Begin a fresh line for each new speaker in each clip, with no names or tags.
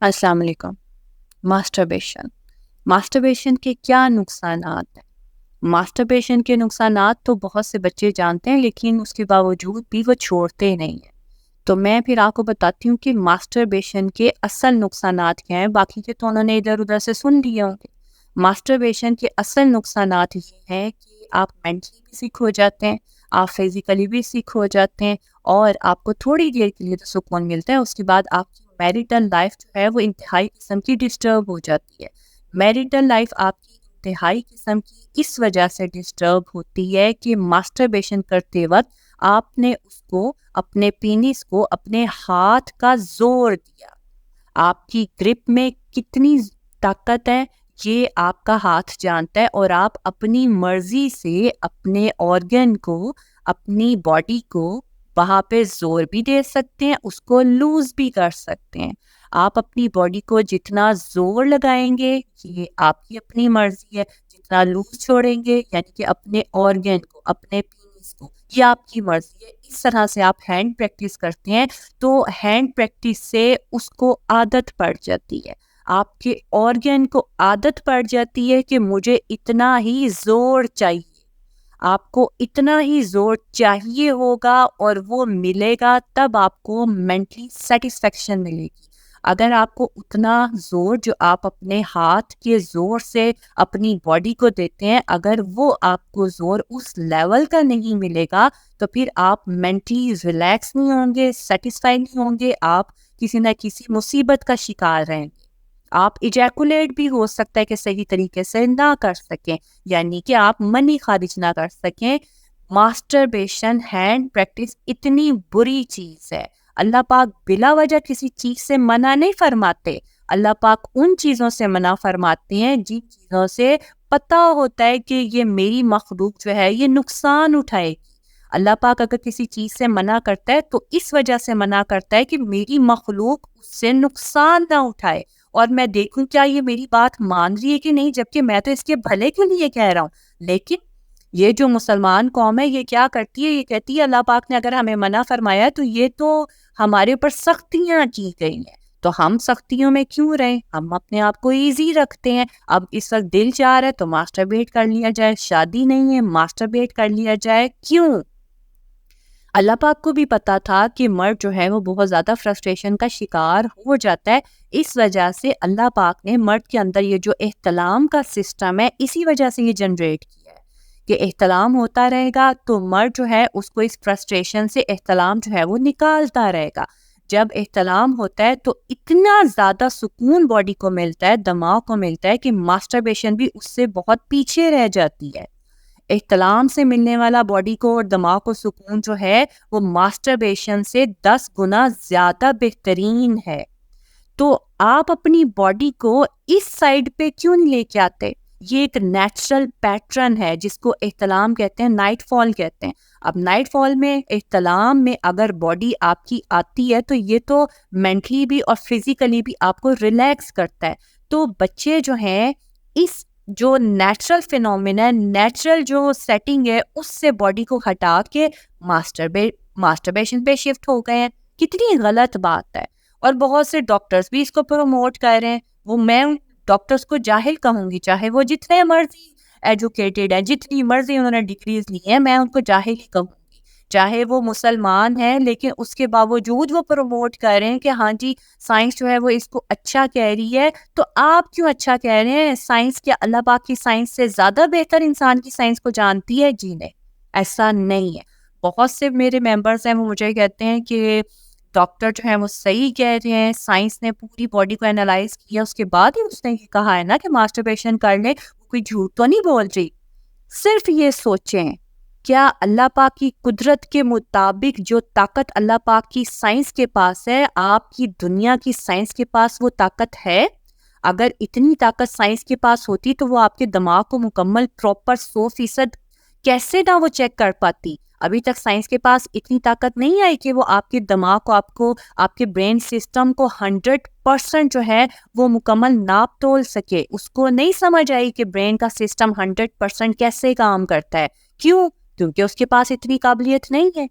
अस्सलाम वालेकुम। Masturbation masturbation के क्या नुकसानात हैं? मास्टरबेशन के नुकसानात तो बहुत से बच्चे जानते हैं, लेकिन उसके बावजूद भी वो छोड़ते नहीं हैं। तो मैं फिर आपको बताती हूँ कि मास्टरबेशन के असल नुकसानात क्या हैं। बाकी के तो उन्होंने इधर उधर से सुन लिए होंगे। मास्टरबेशन के असल नुकसानात ये हैं कि आप मेंटली भी सिक हो जाते हैं, आप फिजिकली भी सिक हो जाते हैं, और आपको थोड़ी देर के लिए तो सुकून मिलता है, उसके बाद आपकी मैरिटल लाइफ जो है वो इंतहाई किस्म की डिस्टर्ब हो जाती है। मैरिटल लाइफ आपकी इंतहाई किस्म की इस वजह से डिस्टर्ब होती है कि मास्टरबेशन करते वक्त आपने उसको, अपने पेनिस को, अपने हाथ का जोर दिया। आपकी ग्रिप में कितनी ताकत है ये आपका हाथ जानता है, और आप अपनी मर्जी से अपने ऑर्गन को, अपनी बॉडी को वहाँ पे जोर भी दे सकते हैं, उसको लूज भी कर सकते हैं। आप अपनी बॉडी को जितना जोर लगाएंगे ये आपकी अपनी मर्जी है, जितना लूज छोड़ेंगे यानी कि अपने ऑर्गन को, अपने पीनिस को, ये आपकी मर्जी है। इस तरह से आप हैंड प्रैक्टिस करते हैं तो हैंड प्रैक्टिस से उसको आदत पड़ जाती है, आपके ऑर्गन को आदत पड़ जाती है कि मुझे इतना ही जोर चाहिए। आपको इतना ही जोर चाहिए होगा और वो मिलेगा तब आपको मेंटली सेटिस्फेक्शन मिलेगी। अगर आपको उतना जोर जो आप अपने हाथ के जोर से अपनी बॉडी को देते हैं, अगर वो आपको जोर उस लेवल का नहीं मिलेगा तो फिर आप मेंटली रिलैक्स नहीं होंगे, सेटिस्फाई नहीं होंगे, आप किसी न किसी मुसीबत का शिकार रहेंगे। आप इजैकुलेट भी हो सकता है कि सही तरीके से ना कर सकें, यानी कि आप मनी खारिज ना कर सकें। मास्टरबेशन हैंड प्रैक्टिस इतनी बुरी चीज है। अल्लाह पाक बिला वजह किसी चीज से मना नहीं फरमाते। अल्लाह पाक उन चीजों से मना फरमाते हैं जिन चीजों से पता होता है कि ये मेरी मखलूक जो है ये नुकसान उठाएगी। अल्लाह पाक अगर किसी चीज से मना करता है तो इस वजह से मना करता है कि मेरी मखलूक उससे नुकसान ना उठाए, और मैं देखूं क्या ये मेरी बात मान रही है कि नहीं, जबकि मैं तो इसके भले के लिए कह रहा हूँ। लेकिन ये जो मुसलमान कौम है ये क्या करती है, ये कहती है अल्लाह पाक ने अगर हमें मना फरमाया है तो ये तो हमारे ऊपर सख्तियां की गई हैं, तो हम सख्तियों में क्यों रहें, हम अपने आप को इजी रखते हैं। अब इस वक्त दिल चाह रहा है तो मास्टरबेट कर लिया जाए, शादी नहीं है मास्टरबेट कर लिया जाए, क्यों? अल्लाह पाक को भी पता था कि मर्द जो है वो बहुत ज़्यादा फ्रस्ट्रेशन का शिकार हो जाता है। इस वजह से अल्लाह पाक ने मर्द के अंदर ये जो एहतलाम का सिस्टम है इसी वजह से ये जनरेट किया है कि एहतलाम होता रहेगा तो मर्द जो है उसको इस फ्रस्ट्रेशन से एहतलाम जो है वो निकालता रहेगा। जब एहतलाम होता है तो इतना ज़्यादा सुकून बॉडी को मिलता है, दिमाग को मिलता है कि मास्टरबेशन भी उससे बहुत पीछे रह जाती है। एहतलाम से मिलने वाला बॉडी को और दिमाग को सुकून जो है वो मास्टरबेशन से 10 गुना ज्यादा बेहतरीन है। तो आप अपनी बॉडी को इस साइड पे क्यों नहीं लेके आते? ये एक नेचुरल पैटर्न है जिसको एहतलाम कहते हैं, नाइट फॉल कहते हैं। अब नाइट फॉल में, एहतलाम में अगर बॉडी आपकी आती है तो ये तो मेंटली भी और फिजिकली भी आपको रिलैक्स करता है। तो बच्चे जो हैं इस जो नेचुरल फिनोमिना, नेचुरल जो सेटिंग है उससे बॉडी को हटा के मास्टरबेशन पे शिफ्ट हो गए हैं। कितनी गलत बात है। और बहुत से डॉक्टर्स भी इसको प्रमोट कर रहे हैं। वो मैं उन डॉक्टर्स को जाहिल कहूंगी, चाहे वो जितने मर्जी एजुकेटेड है, जितनी मर्जी उन्होंने डिग्रीज ली है, मैं उनको जाहिल ही कहूंगी। चाहे वो मुसलमान है लेकिन उसके बावजूद वो प्रमोट कर रहे हैं कि हाँ जी साइंस जो है वो इसको अच्छा कह रही है। तो आप क्यों अच्छा कह रहे हैं? साइंस क्या अल्लाह पाक की साइंस से ज्यादा बेहतर इंसान की साइंस को जानती है? जी नहीं, ऐसा नहीं है। बहुत से मेरे मेंबर्स हैं वो मुझे कहते हैं कि डॉक्टर जो है वो सही कह रहे हैं, साइंस ने पूरी बॉडी को एनालाइज किया उसके बाद ही उसने ये कहा है ना कि मास्टरबेशन कर ले, वो कोई झूठ तो नहीं बोल रही। सिर्फ ये सोचें, क्या अल्लाह पाक की कुदरत के मुताबिक जो ताकत अल्लाह पाक की साइंस के पास है, आपकी दुनिया की साइंस के पास वो ताकत है? अगर इतनी ताकत साइंस के पास होती तो वो आपके दिमाग को मुकम्मल प्रॉपर 100% कैसे ना वो चेक कर पाती। अभी तक साइंस के पास इतनी ताकत नहीं आई कि वो आपके दिमाग को, आपको, आपके ब्रेन सिस्टम को 100% जो है वो मुकम्मल नाप तोल सके। उसको नहीं समझ आई कि ब्रेन का सिस्टम 100% कैसे काम करता है। क्यों? क्योंकि उसके पास इतनी काबिलियत नहीं है,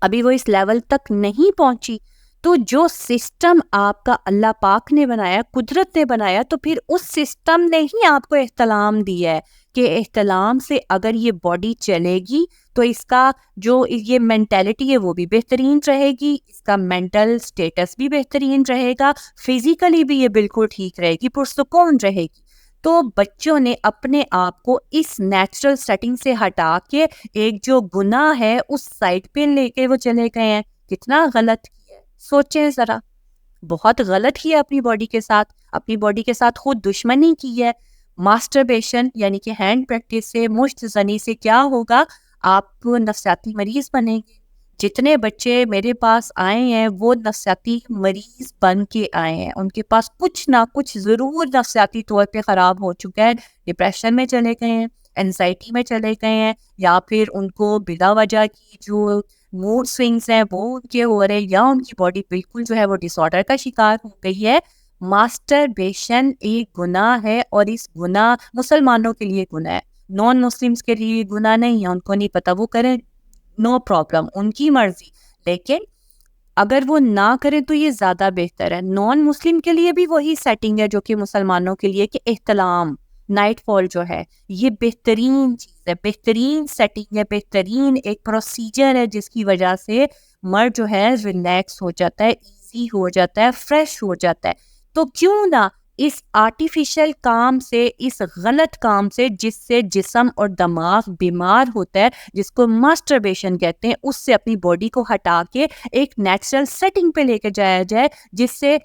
अभी वो इस लेवल तक नहीं पहुंची। تو جو سسٹم آپ کا اللہ پاک نے بنایا، قدرت نے بنایا، تو پھر اس سسٹم نے ہی آپ کو احتلام دیا ہے کہ احتلام سے اگر یہ باڈی چلے گی تو اس کا جو یہ مینٹیلٹی ہے وہ بھی بہترین رہے گی، اس کا مینٹل سٹیٹس بھی بہترین رہے گا، فزیکلی بھی یہ بالکل ٹھیک رہے گی، پرسکون رہے گی۔ تو بچوں نے اپنے آپ کو اس نیچرل سیٹنگ سے ہٹا کے ایک جو گناہ ہے اس سائڈ پہ لے کے وہ چلے گئے ہیں۔ کتنا غلط کیا ہے، سوچیں ذرا، بہت غلط کیا اپنی باڈی کے ساتھ، اپنی باڈی کے ساتھ خود دشمنی کی ہے۔ ماسٹربیشن یعنی کہ ہینڈ پریکٹس سے، مشت زنی سے کیا ہوگا؟ آپ نفسیاتی مریض بنیں گے۔ جتنے بچے میرے پاس آئے ہیں وہ نفسیاتی مریض بن کے آئے ہیں، ان کے پاس کچھ نہ کچھ ضرور نفسیاتی طور پہ خراب ہو چکا ہے، ڈپریشن میں چلے گئے ہیں، اینزائٹی میں چلے گئے ہیں، یا پھر ان کو بلا وجہ کی جو موڈ سوئنگس ہیں وہ ان کے ہو رہے ہیں، یا ان کی باڈی بالکل جو ہے وہ ڈس آرڈر کا شکار ہو گئی ہے۔ ماسٹربیشن ایک گناہ ہے، اور اس گناہ مسلمانوں کے لیے گناہ ہے، نان مسلمس کے لیے گناہ نہیں ہے، ان کو نہیں پتا، وہ کریں، نو پرابلم، ان کی مرضی، لیکن اگر وہ نہ کریں تو یہ زیادہ بہتر ہے۔ نان مسلم کے لیے بھی وہی سیٹنگ ہے جو کہ مسلمانوں کے لیے، کہ احتلام، نائٹ فال جو ہے یہ بہترین چیز ہے، بہترین سیٹنگ ہے، بہترین ایک پروسیجر ہے جس کی وجہ سے مرد جو ہے ریلیکس ہو جاتا ہے، ایزی ہو جاتا ہے، فریش ہو جاتا ہے۔ تو کیوں نہ اس آرٹیفیشل کام سے، اس غلط کام سے جس سے جسم اور دماغ بیمار ہوتا ہے، جس کو ماسٹربیشن کہتے ہیں، اس سے اپنی باڈی کو ہٹا کے ایک نیچرل سیٹنگ پہ لے کے جایا جائے، جس سے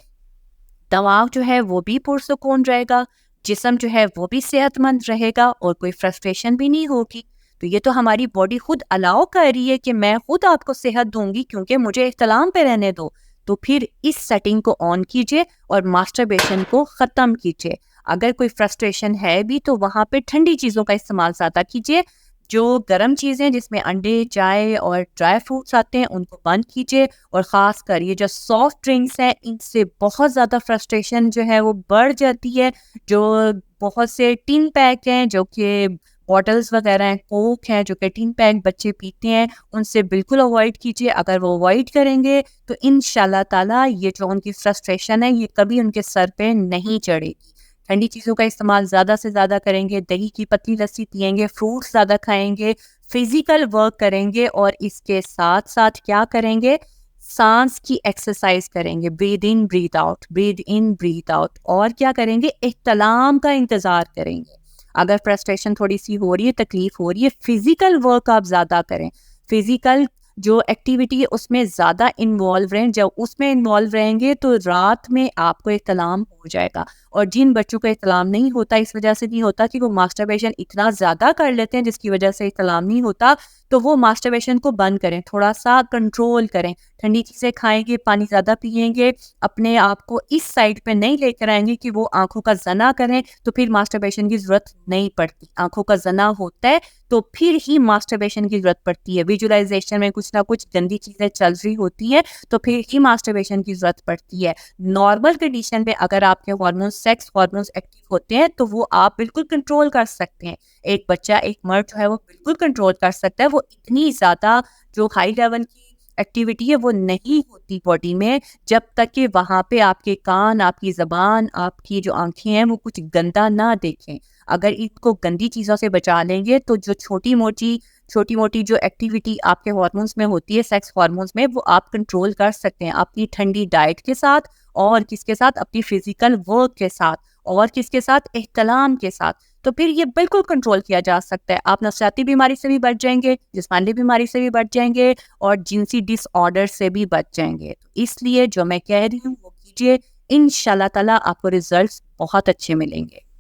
دماغ جو ہے وہ بھی پرسکون رہے گا، جسم جو ہے وہ بھی صحت مند رہے گا، اور کوئی فرسٹریشن بھی نہیں ہوگی۔ تو یہ تو ہماری باڈی خود الاؤ کر رہی ہے کہ میں خود آپ کو صحت دوں گی کیونکہ مجھے احتلام پہ رہنے دو۔ تو پھر اس سیٹنگ کو آن کیجئے اور ماسٹربیشن کو ختم کیجئے۔ اگر کوئی فرسٹریشن ہے بھی تو وہاں پہ ٹھنڈی چیزوں کا استعمال زیادہ کیجئے، جو گرم چیزیں جس میں انڈے، چائے اور ڈرائی فروٹس آتے ہیں ان کو بند کیجئے، اور خاص کر یہ جو سافٹ ڈرنکس ہیں ان سے بہت زیادہ فرسٹریشن جو ہے وہ بڑھ جاتی ہے۔ جو بہت سے ٹین پیک ہیں جو کہ بوٹلز وغیرہ ہیں، کوک ہیں جو کہ ٹین پیک بچے پیتے ہیں، ان سے بالکل اوائڈ کیجئے۔ اگر وہ اوائڈ کریں گے تو انشاءاللہ تعالیٰ یہ جو ان کی فرسٹریشن ہے یہ کبھی ان کے سر پہ نہیں چڑھے گی۔ ٹھنڈی چیزوں کا استعمال زیادہ سے زیادہ کریں گے، دہی کی پتلی لسی پئیں گے، فروٹس زیادہ کھائیں گے، فزیکل ورک کریں گے، اور اس کے ساتھ ساتھ کیا کریں گے؟ سانس کی ایکسرسائز کریں گے، بریتھ ان بریتھ آؤٹ، بریتھ ان بریتھ آؤٹ، اور کیا کریں گے؟ احتلام کا انتظار کریں گے۔ اگر فرسٹریشن تھوڑی سی ہو رہی ہے، تکلیف ہو رہی ہے، فزیکل ورک آپ زیادہ کریں، فزیکل جو ایکٹیویٹی ہے اس میں زیادہ انوالو رہیں۔ جب اس میں انوالو رہیں گے تو رات میں آپ کو احتلام ہو جائے گا۔ اور جن بچوں کو احتلام نہیں ہوتا، اس وجہ سے نہیں ہوتا کہ وہ ماسٹربیشن اتنا زیادہ کر لیتے ہیں جس کی وجہ سے احتلام نہیں ہوتا، تو وہ ماسٹربیشن کو بند کریں، تھوڑا سا کنٹرول کریں، ٹھنڈی چیزیں کھائیں گے، پانی زیادہ پئیں گے، اپنے آپ کو اس سائڈ پہ نہیں لے کر آئیں گے کہ وہ آنکھوں کا زنا کریں، تو پھر ماسٹربیشن کی ضرورت نہیں پڑتی۔ آنکھوں کا زنا ہوتا ہے تو پھر ہی ماسٹربیشن کی ضرورت پڑتی ہے، ویژولائزیشن میں کچھ نہ کچھ گندی چیزیں چل رہی ہوتی ہیں تو پھر ہی ماسٹربیشن کی ضرورت پڑتی ہے۔ نارمل کنڈیشن میں اگر آپ کے ہارمونس، سیکس ہارمونس ایکٹیو ہوتے ہیں تو وہ آپ بالکل کنٹرول کر سکتے ہیں۔ ایک بچہ، ایک مرد جو ہے وہ بالکل کنٹرول کر سکتا ہے، وہ اتنی زیادہ جو ہائی لیول کی ایکٹیویٹی ہے وہ نہیں ہوتی باڈی میں، جب تک کہ وہاں پہ آپ کے کان، آپ کی زبان، آپ کی جو آنکھیں ہیں وہ کچھ گندا نہ دیکھیں۔ اگر ان کو گندی چیزوں سے بچا لیں گے تو جو چھوٹی موٹی جو ایکٹیویٹی آپ کے ہارمونس میں ہوتی ہے، سیکس ہارمونس میں، وہ آپ کنٹرول کر سکتے ہیں اپنی ٹھنڈی ڈائٹ کے ساتھ، اور کس کے ساتھ؟ اپنی فزیکل ورک کے ساتھ، اور کس کے ساتھ؟ احتلام کے ساتھ۔ تو پھر یہ بالکل کنٹرول کیا جا سکتا ہے۔ آپ نفسیاتی بیماری سے بھی بچ جائیں گے، جسمانی بیماری سے بھی بچ جائیں گے، اور جنسی ڈس آرڈر سے بھی بچ جائیں گے۔ تو اس لیے جو میں کہہ رہی ہوں وہ کیجیے، انشاءاللہ تعالیٰ آپ کو ریزلٹس بہت اچھے ملیں گے۔